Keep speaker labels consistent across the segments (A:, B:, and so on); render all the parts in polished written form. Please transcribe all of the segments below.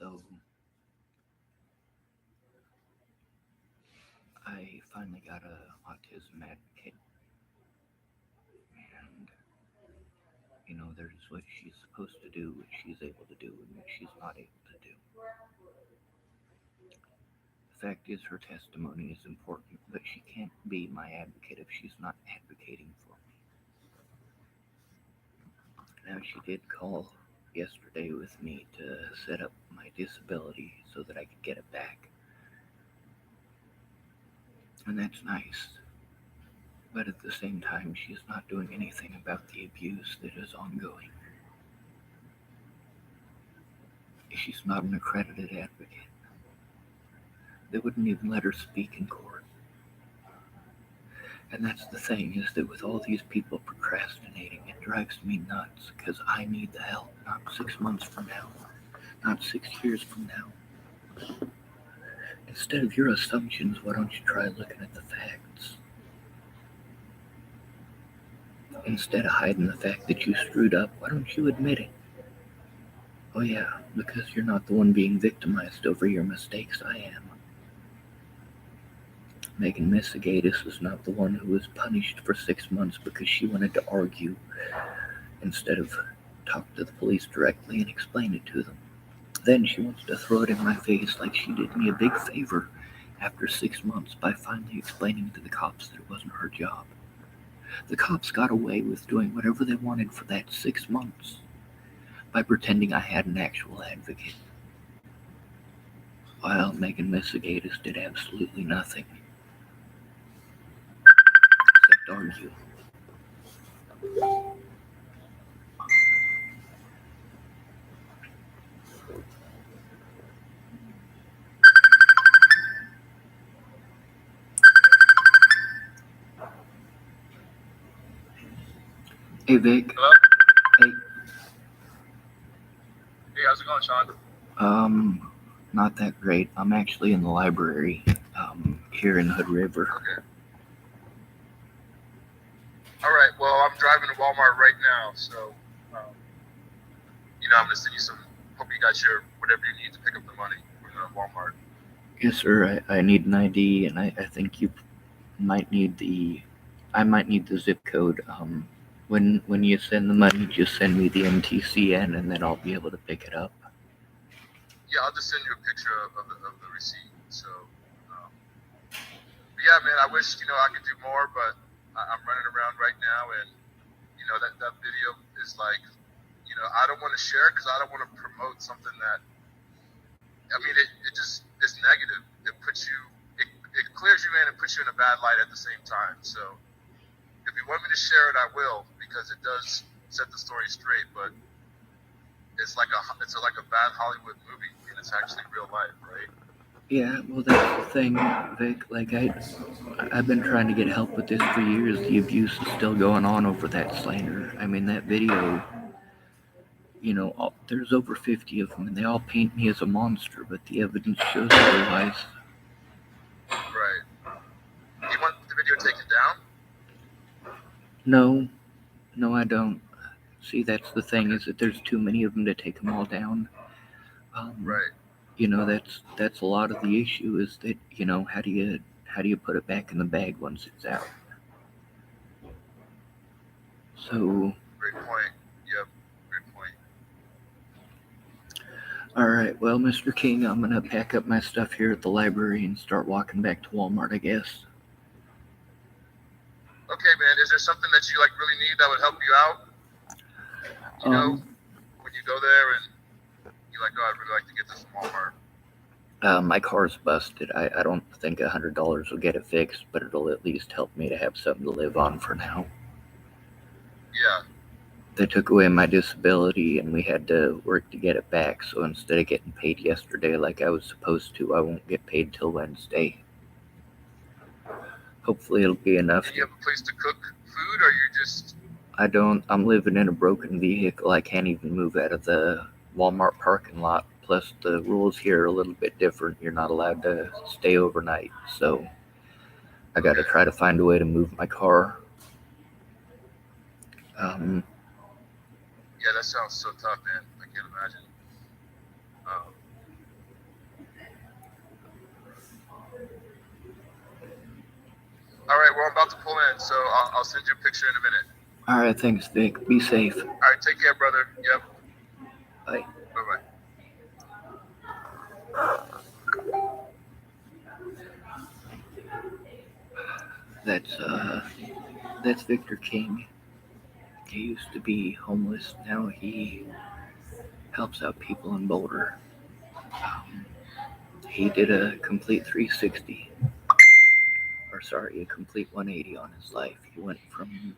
A: So I finally got a autism advocate, and there's what she's supposed to do, what she's able to do, and what she's not able to do. The fact is, her testimony is important, but she can't be my advocate if she's not advocating for me. Now, she did call yesterday with me to set up my disability so that I could get it back, and that's nice. But at the same time, she's not doing anything about the abuse that is ongoing. She's not an accredited advocate. They wouldn't even let her speak in court. And that's the thing, is that with all these people procrastinating, it drives me nuts, because I need the help, not 6 months from now, not 6 years from now. Instead of your assumptions, why don't you try looking at the facts? Instead of hiding the fact that you screwed up, why don't you admit it? Oh yeah, because you're not the one being victimized over your mistakes, I am. Megan Misigatis is not the one who was punished for 6 months because she wanted to argue instead of talk to the police directly and explain it to them. Then she wants to throw it in my face like she did me a big favor after 6 months by finally explaining to the cops that it wasn't her job. The cops got away with doing whatever they wanted for that 6 months by pretending I had an actual advocate, while Megan Misigatis did absolutely nothing except argue. Hey Vic.
B: Hello?
A: Hey.
B: Hey, how's it going, Sean?
A: Not that great. I'm actually in the library, here in Hood River.
B: Okay. All right. Well, I'm driving to Walmart right now, so um, I'm gonna send you some. Hope you got your whatever you need to pick up the money from Walmart.
A: Yes, sir. I need an ID, and I think you might need the. I might need the zip code. When you send the money, just send me the MTCN, and then I'll be able to pick it up.
B: Yeah, I'll just send you a picture of the receipt. So, um, but yeah, man, I wish I could do more, but I'm running around right now, and that video is like, I don't want to share it because I don't want to promote something that. I mean, it just it's negative. It clears you in and puts you in a bad light at the same time. So if you want me to share it, I will, because it does set the story straight. But it's like a bad Hollywood movie, and it's actually real life, right?
A: Yeah, well, that's the thing, Vic. Like I've been trying to get help with this for years. The abuse is still going on over that slander. I mean, that video. There's over 50 of them, and they all paint me as a monster, but the evidence shows otherwise.
B: Right. Do you want the video taken down?
A: No, no, I don't. See, that's the thing,
B: Okay.
A: is that there's too many of them to take them all down. Um,
B: Right.
A: that's a lot of the issue, is that how do you put it back in the bag once it's out? So,
B: Great point. Yep. Great point.
A: all right, well, Mr. King, I'm gonna pack up my stuff here at the library and start walking back to Walmart, I guess.
B: Okay, man. Is there something that you like really need that would help you out? You know,
A: Um,
B: when you go there and you're like, oh, I'd really like to get this from Walmart.
A: my car's busted. I don't think $100 will get it fixed, but it'll at least help me to have something to live on for now.
B: Yeah.
A: They took away my disability, and we had to work to get it back. So instead of getting paid yesterday like I was supposed to, I won't get paid till Wednesday. Hopefully it'll be enough.
B: And you have a place to cook food, or you just
A: I'm living in a broken vehicle. I can't even move out of the Walmart parking lot. Plus the rules here are a little bit different. You're not allowed to stay overnight. So I got to
B: okay?
A: try to find a way to move my car. Um,
B: Yeah, that sounds so tough, man. I can't imagine. Um, All right, well, I'm about to pull in, so I'll send you a picture in a minute.
A: All right, thanks, Vic. Be safe.
B: All right, take care, brother. Yep.
A: Bye.
B: Bye bye.
A: That's Victor King. He used to be homeless. Now he helps out people in Boulder. Um, he did a complete 360, or sorry, a complete 180 on his life. He went from,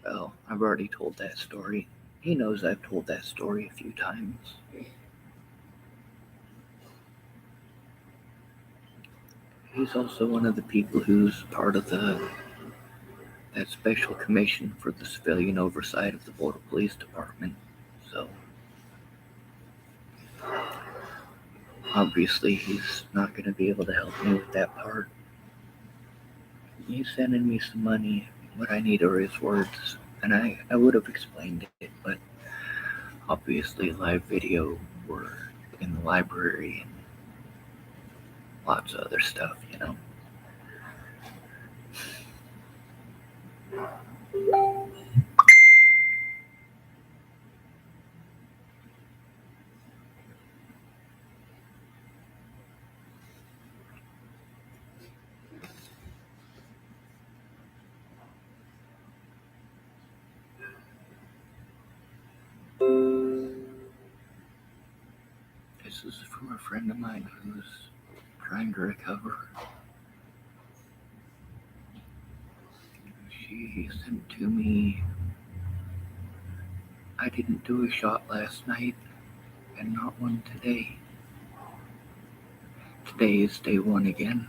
A: well, I've already told that story. He knows I've told that story a few times. He's also one of the people who's part of that special commission for the civilian oversight of the Boulder Police Department. So obviously he's not going to be able to help me with that part. He's sending me some money. What I need are his words, and I would have explained it, but obviously live video or in the library and lots of other stuff. This is from a friend of mine who's trying to recover. She sent to me, I didn't do a shot last night and not one today. Today is day one again.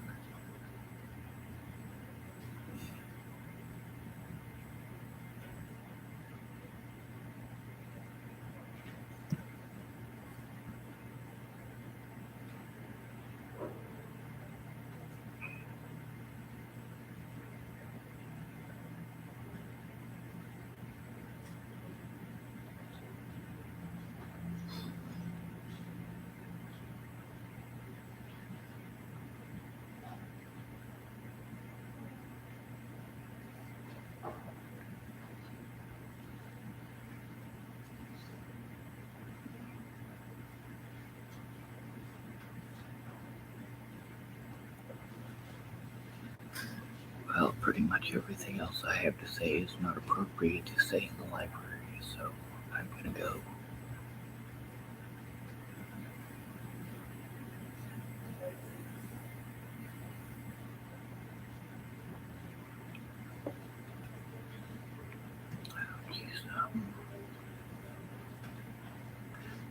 A: Well, pretty much everything else I have to say is not appropriate to say in the library, so I'm gonna go.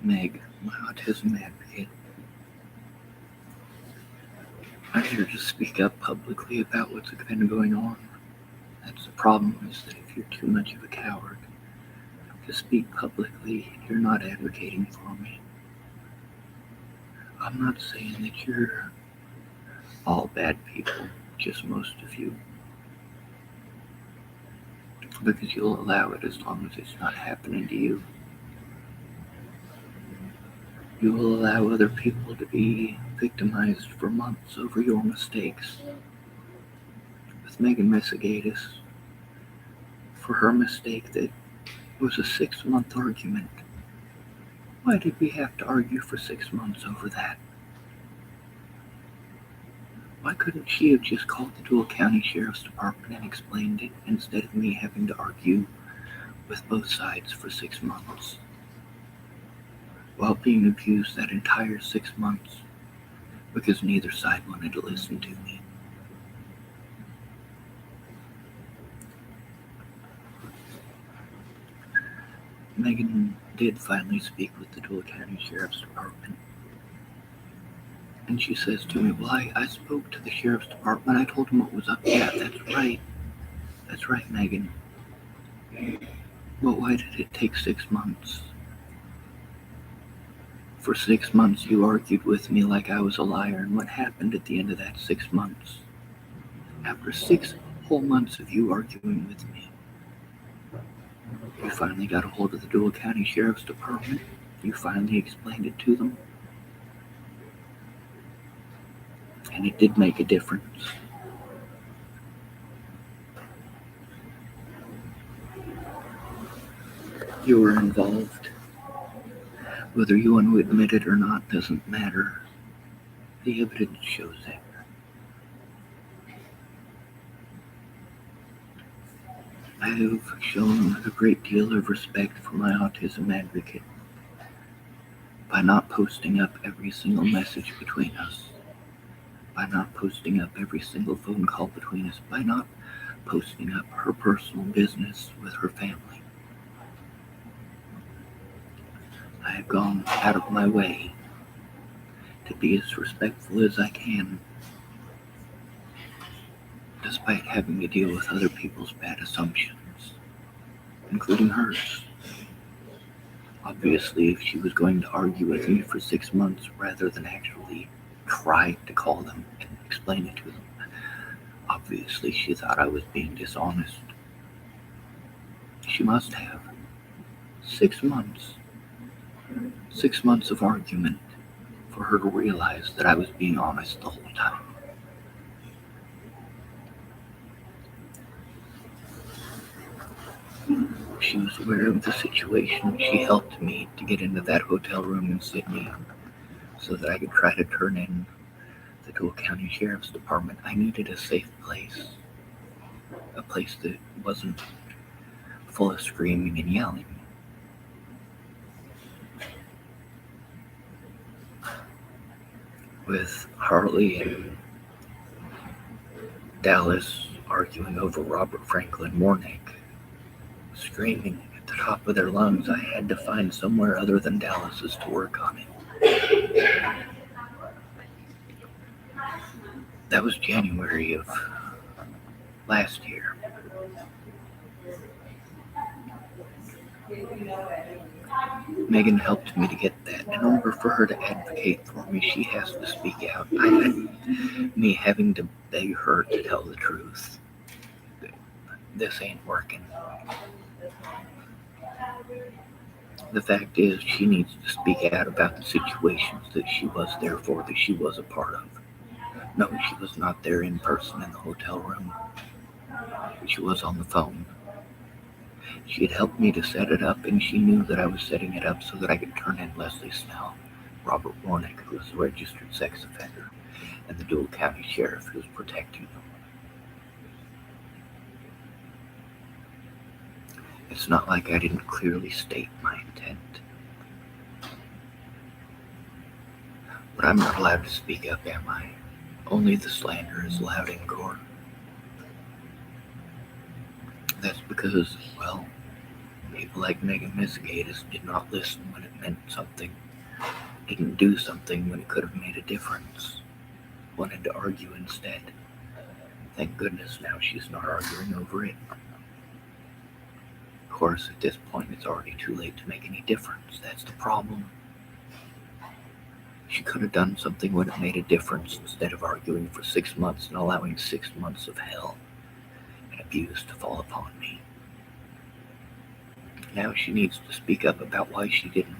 A: Meg, my autism advocate. I'm here to speak up publicly about what's been going on. That's the problem, is that if you're too much of a coward to speak publicly, you're not advocating for me. I'm not saying that you're all bad people, just most of you. Because you'll allow it as long as it's not happening to you. You will allow other people to be victimized for months over your mistakes. With Megan Messigatis, for her mistake that was a 6-month argument. Why did we have to argue for 6 months over that? Why couldn't she have just called the Dual County Sheriff's Department and explained it instead of me having to argue with both sides for 6 months? While being abused that entire 6 months because neither side wanted to listen to me. Megan did finally speak with the Dual County Sheriff's Department. And she says to me, well, I spoke to the Sheriff's Department. I told them what was up. Yeah, that's right. That's right, Megan. But why did it take 6 months? For 6 months you argued with me like I was a liar, and what happened at the end of that 6 months? After 6 whole months of you arguing with me, you finally got a hold of the Dual County Sheriff's Department. You finally explained it to them. And it did make a difference. You were involved. Whether you want to admit it or not doesn't matter. The evidence shows it. I have shown a great deal of respect for my autism advocate by not posting up every single message between us, by not posting up every single phone call between us, by not posting up her personal business with her family. I have gone out of my way to be as respectful as I can, despite having to deal with other people's bad assumptions, including hers. Obviously, if she was going to argue with me for 6 months rather than actually try to call them and explain it to them, obviously she thought I was being dishonest. She must have. 6 months. 6 months of argument for her to realize that I was being honest the whole time. She was aware of the situation. She helped me to get into that hotel room in Sydney so that I could try to turn in the Dole County Sheriff's Department. I needed a safe place, a place that wasn't full of screaming and yelling. With Harley and Dallas arguing over Robert Franklin Warnick, screaming at the top of their lungs, I had to find somewhere other than Dallas's to work on it. That was January of last year. Megan helped me to get that. In order for her to advocate for me, she has to speak out. Me having to beg her to tell the truth. This ain't working. The fact is, she needs to speak out about the situations that she was there for, that she was a part of. No, she was not there in person in the hotel room. She was on the phone. She had helped me to set it up, and she knew that I was setting it up so that I could turn in Leslie Snell, Robert Warnick, who was a registered sex offender, and the Dole County Sheriff who was protecting them. It's not like I didn't clearly state my intent. But I'm not allowed to speak up, am I? Only the slander is allowed in court. That's because, well, people like Megan Misgatis did not listen when it meant something, didn't do something when it could have made a difference, wanted to argue instead. Thank goodness now she's not arguing over it. Of course, at this point, it's already too late to make any difference. That's the problem. She could have done something when it made a difference instead of arguing for 6 months and allowing 6 months of hell and abuse to fall upon me. Now she needs to speak up about why she didn't.